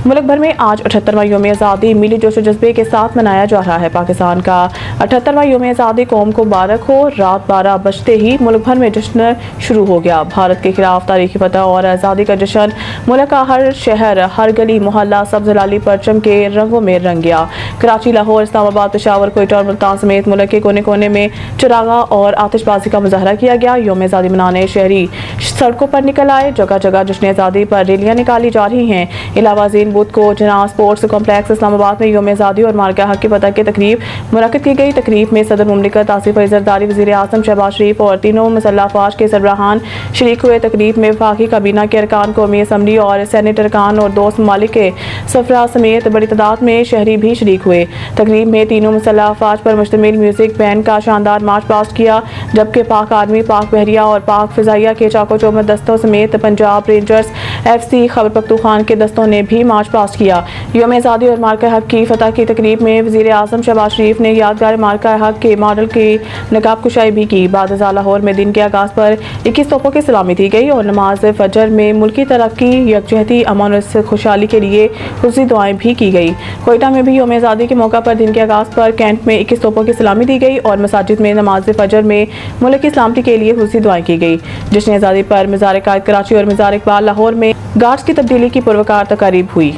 मुल्क भर में आज 78वां यौम आज़ादी मिली जोश जज्बे के साथ मनाया जा रहा है। पाकिस्तान का 78वां यौम आज़ादी कौम को मुबारक हो। रात 12 बजते ही मुल्क भर में जश्न शुरू हो गया। भारत के खिलाफ तारीखी फतह और आज़ादी का जश्न मुल्क का हर शहर, हर गली मोहल्ला सब्ज़ लाली परचम के रंगों में रंग गया। कराची, लाहौर, इस्लामाबाद, पेशावर, कोयटा और मुल्तान समेत मुल्क के कोने कोने में चिरागा और आतिशबाजी का मुजाहरा किया गया। यौम आज़ादी मनाने शहरी सड़कों पर निकल आए। जगह जगह जश्न आज़ादी पर रैलियां निकाली जा रही हैं। इलावाज़ीन बुध को जना स्पोर्ट्स कॉम्प्लेक्स इस्लामाबाद में यौम आज़ादी और मार्का हक की फतह की तकरीब मुनक्किद की गई। तकरीब में सदर मुमलिकत आसिफ अली ज़रदारी, वज़ीर आज़म शहबाज शरीफ और तीनों मुसल्लह अफ़वाज के सरबराहान शरीक हुए। तकरीब में वफाकी काबीना के अरकान, कौमी असम्बली और सेनेट अरकान और दोस्त ममालिक के सफरा समेत बड़ी तादाद में शहरी भी शरीक हुए। तकरीब में तीनों मुसल्लह अफ़वाज पर मुश्तमिल म्यूजिक बैंड का शानदार मार्च पास्ट किया, जबकि पाक आर्मी, पाक बहरिया और पाक फ़िज़ाइया के चाको चौबंद दस्तों समेत पंजाब रेंजर्स, FC, खैबर पख्तूनख्वा के दस्तों ने भी मार्च पास्ट किया। यौम आज़ादी और मार्का हक की फतह की तकरीब में वज़ीर आज़म शहबाज शरीफ ने यादगार मार्का हक के मॉडल की नकाब कुशाई भी की। बाद लाहौर में दिन के आगाज़ पर 21 तोपों की सलामी दी गई और नमाज फजर में मुल्की तरक्की, यकजहती, अमन और खुशहाली के लिए खुशी दुआएं भी की गई। कोयटा में भी यौम आज़ादी के मौका पर दिन के आगाज़ पर कैंट में 21 तोपों की सलामी दी गई और मसाजिद में नमाज फजर में मुल्क की सलामती के लिए खुशी दुआएं की गई। जश्न आज़ादी पर मज़ार कायद कराची और मज़ार इकबाल लाहौर में गार्ड्स की तब्दीली की पुरवकार तकारीब हुई।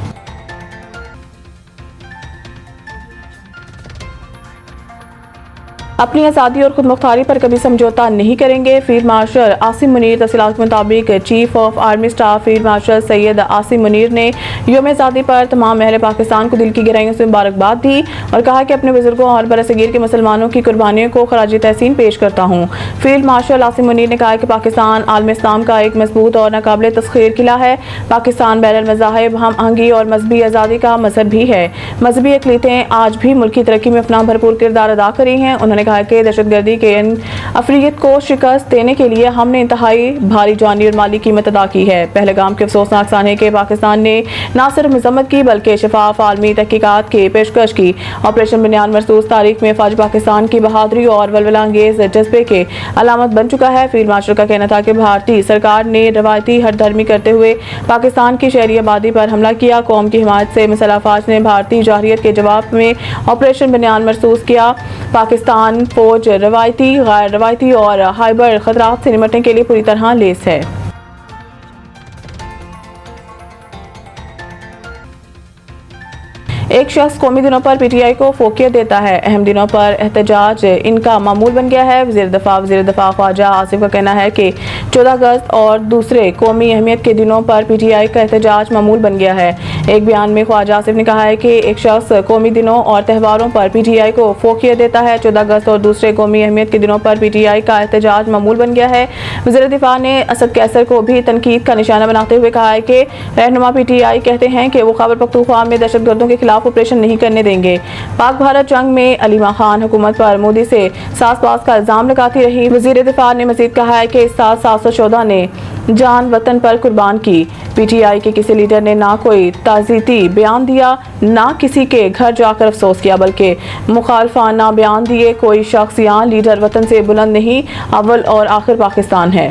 अपनी आज़ादी और खुद मुख्तारी पर कभी समझौता नहीं करेंगे। Field marshal Asim Munir. तफसीलात के मुताबिक chief of army staff field marshal Syed Asim Munir ने यौम आज़ादी पर तमाम अहले पाकिस्तान को दिल की गहराइयों से मुबारकबाद दी और कहा कि अपने बुजुर्गों और बरसगीर के मुसलमानों की कुर्बानियों को खराज तहसीन पेश करता हूँ। फील्ड मार्शल आसिम मुनीर ने कहा कि पाकिस्तान आलम इस्लाम का एक मजबूत और नाकाबिले तस्खीर किला है। पाकिस्तान बैनुल मज़ाहिब, हम आहंगी और मजहबी आज़ादी का मजहब भी है। मजहबी अक़लीतें आज भी मुल्क की तरक्की में अपना भरपूर किरदार अदा कर रही हैं। उन्होंने कहा कि दहशतगर्दी के अफरियत को शिकस्त देने के लिए हमने इंतहाई भारी जानी और माली कीमत अदा की है। पहलगाम के अफसोसनाक सानहे के पाकिस्तान ने न सिर्फ मजम्मत की बल्कि शफाफ आलमी तहकीकात की पेशकश की। ऑपरेशन बुनियाद मरसूस तारीख में फौज पाकिस्तान की बहादुरी और वलवला अंगेज जज्बे के अलामत बन चुका है। फील्ड मार्शल का कहना था कि भारतीय सरकार ने रवायती हरधर्मी करते हुए पाकिस्तान की शहरी आबादी पर हमला किया। कौम की हिमायत से मुसल्लह अफ़वाज ने भारतीय जारहियत के जवाब में ऑपरेशन बुनियाद मरसूस किया। पाकिस्तान फौज रवायती, गैर रवायती और हाइबर खतरात से निपटने के लिए पूरी तरह लैस है। एक शख्स कौमी दिनों पर PTI को फोकियत देता है। अहम दिनों पर एहतजाज इनका मामूल बन गया है। वज़ीर दफ़ा ख्वाजा आसिफ का कहना है कि 14 अगस्त और दूसरे कौमी अहमियत के दिनों पर PTI का एहतजाज मामूल बन गया है। एक बयान में ख्वाजा आसिफ ने कहा है कि एक शख्स कौमी दिनों और त्योहारों पर PTI को फोकियत देता है। 14 अगस्त और दूसरे कौमी अहमियत के दिनों पर PTI का एहतजाज मामूल बन गया है। वज़ीर दिफा ने असद कैसर को भी तनकीद का निशाना बनाते हुए कहा है कि रहनुमा PTI कहते हैं कि वो खैबर पख्तूनख्वा में दहशतगर्दों के खिलाफ ऑपरेशन नहीं करने देंगे। पाक भारत जंग में अलीमा खान हुकूमत पर मोदी से साज़बाज़ का इल्जाम लगाती रही। वज़ीर दिफा ने मज़ीद कहा है कि इस साल 714 ने जान वतन पर कुर्बान की। PTI के किसी लीडर ने ना कोई ताज़ीती बयान दिया, ना किसी के घर जाकर अफसोस किया, बल्कि मुखालफाना बयान दिए। कोई शख्स या लीडर वतन से बुलंद नहीं, अव्वल और आखिर पाकिस्तान है।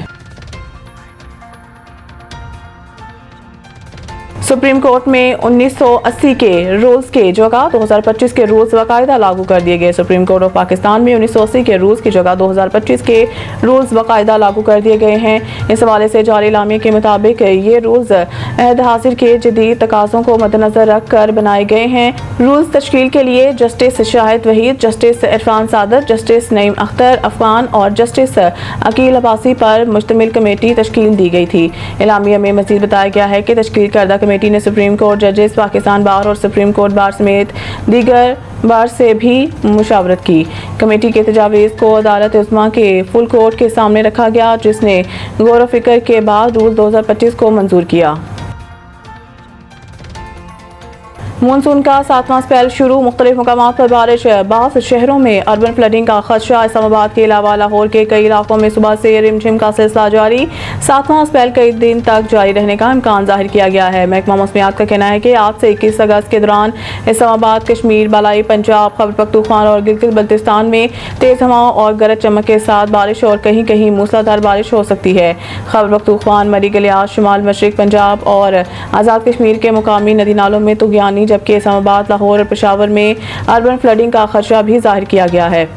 सुप्रीम कोर्ट में 1980 के रूल्स के जगह 2025 के रूल्स बाकायदा लागू कर दिए गए। सुप्रीम कोर्ट ऑफ पाकिस्तान में 1980 के रूल्स की जगह 2025 के रूल्स बाकायदा लागू कर दिए गए हैं। इस हवाले से जारी इलामिया के मुताबिक ये रूल्स अहद हासिल के जदीद तकाज़ों को मद्देनजर रख कर बनाए गए हैं। रूल्स तश्कील के लिए जस्टिस शाहिद वहीद, जस्टिस इरफान सादत, जस्टिस नईम अख्तर अफगान और जस्टिस अकील अब्बासी पर मुश्तमिल कमेटी तश्कील दी गई थी। इलामिया में मज़ीद बताया गया है कि तश्कील करदा कमेटी ने सुप्रीम कोर्ट जजेस, पाकिस्तान बार और सुप्रीम कोर्ट बार समेत दीगर बार से भी मुशावरत की। कमेटी के तजावीज़ को अदालत उस्मा के फुल कोर्ट के सामने रखा गया, जिसने गौर व फिक्र के बाद रूल 2025 को मंजूर किया। मानसून का 7वां स्पेल शुरू, मुख्तलिफ मकामात पर बारिश, बास शहरों में अर्बन फ्लडिंग का खदशा। इस्लामाबाद के अलावा लाहौर के कई इलाकों में सुबह से रिमझिम का सिलसिला जारी। 7वां स्पेल कई दिन तक जारी रहने का इम्कान जाहिर किया गया है। महकमा मौसमियात का कहना है कि आज से 21 अगस्त के दौरान इस्लामाबाद, कश्मीर, बलाई पंजाब, खैबर पख्तूनख्वा और गिलगित बल्तिस्तान में तेज हवाओं और गरज चमक के साथ बारिश और कहीं कहीं मूसलाधार बारिश हो सकती है। खैबर पख्तूनख्वा, मरी गलियात, शुमाल मशरिक पंजाब और आज़ाद कश्मीर के मुकामी नदी नालों में तुगयानी, जबकि इस्लामाबाद, लाहौर और पेशावर में अर्बन फ्लडिंग का खदशा भी जाहिर किया गया है।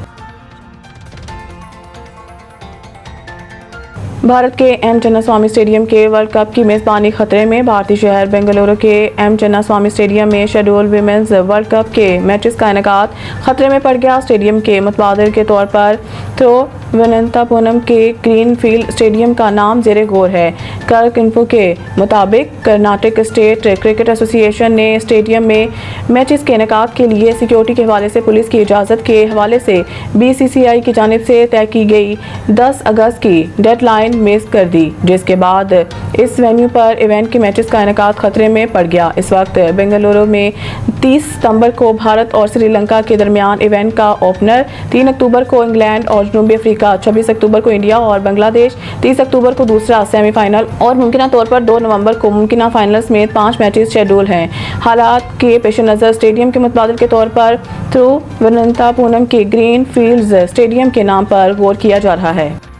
भारत के एम चिन्नास्वामी स्टेडियम के वर्ल्ड कप की मेज़बानी खतरे में। भारतीय शहर बेंगलुरु के एम चिन्नास्वामी स्टेडियम में शेड्यूल विमेंस वर्ल्ड कप के मैचेस का इनेकाद खतरे में पड़ गया। स्टेडियम के मुतबादिल के तौर पर तिरुवनंतपुरम के ग्रीन फील्ड स्टेडियम का नाम ज़ेरे गौर है। कर्क इन्फो के मुताबिक कर्नाटक स्टेट क्रिकेट एसोसिएशन ने स्टेडियम में मैचेस के इनेकाद के लिए सिक्योरिटी के हवाले से पुलिस की इजाज़त के हवाले से BCCI की जानिब से तय की गई 10 अगस्त की डेडलाइन मिस कर दी, जिसके बाद इस वेन्यू पर इवेंट के मैचेस का इनेकाद खतरे में पड़ गया। इस वक्त बेंगलुरु में 30 सितंबर को भारत और श्रीलंका के दरमियान इवेंट का ओपनर, 3 अक्टूबर को इंग्लैंड और जनूबी अफ्रीका, 26 अक्टूबर को इंडिया और बांग्लादेश, 30 अक्टूबर को दूसरा सेमीफाइनल और मुमकिन तौर पर 2 नवंबर को मुमकिन फाइनल समेत 5 मैचेस शेड्यूल हैं। हालात के पेश नज़र स्टेडियम के मुतबादिल के तौर पर तिरुवनंतपुरम के ग्रीन फील्ड्स स्टेडियम के नाम पर गौर किया जा रहा है।